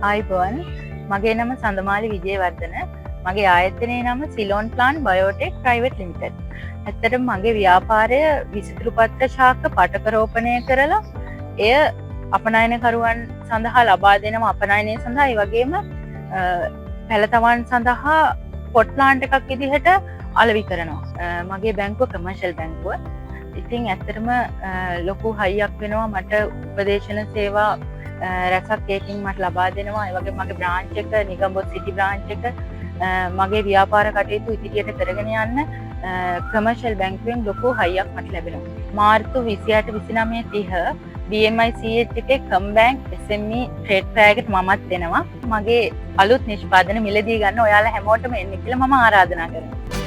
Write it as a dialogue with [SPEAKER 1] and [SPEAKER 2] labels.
[SPEAKER 1] ආයිබෝන් මගේ නම සඳමාලි විජේවර්ධන මගේ ආයතනයේ නම Ceylon plan biotech private limited. ඇත්තටම මගේ ව්‍යාපාරය විසිතුරු පත්‍ර ශාක පටකරෝපණය කරලා එය අපනයනකරුවන් සඳහා ලබා දෙනවා. අපනයනය සඳහා ඒ වගේම පැළතවන් සඳහා පොට් ප්ලාන්ට් එකක් විදිහට අලෙවි කරනවා. මගේ බැංකුව කමර්ෂල් බැංකුව. ඉතින් ඇත්තටම ලොකු හයියක් වෙනවා මට උපදේශන සේවා රැසක් ඒකින් මට ලබා දෙනවා. ඒ වගේ මගේ බ්‍රාන්ච් එක නිගම්බොත් සිටි බ්‍රාන්ච් එක මගේ ව්‍යාපාර කටයුතු ඉදිරියට කරගෙන යන්න කමර්ෂල් බැංකුවෙන් ලොකු හයියක් මට ලැබෙනවා. මාර්තු 28 29 30 BMI CH එකේ කම්බැංක් SME ට්‍රේඩ් ෆෙයාර් එකට මමත් දෙනවා. මගේ අලුත් නිෂ්පාදන මිලදී ගන්න ඔයාලා හැමෝටම එන්න කියලා මම ආරාධනා කරනවා.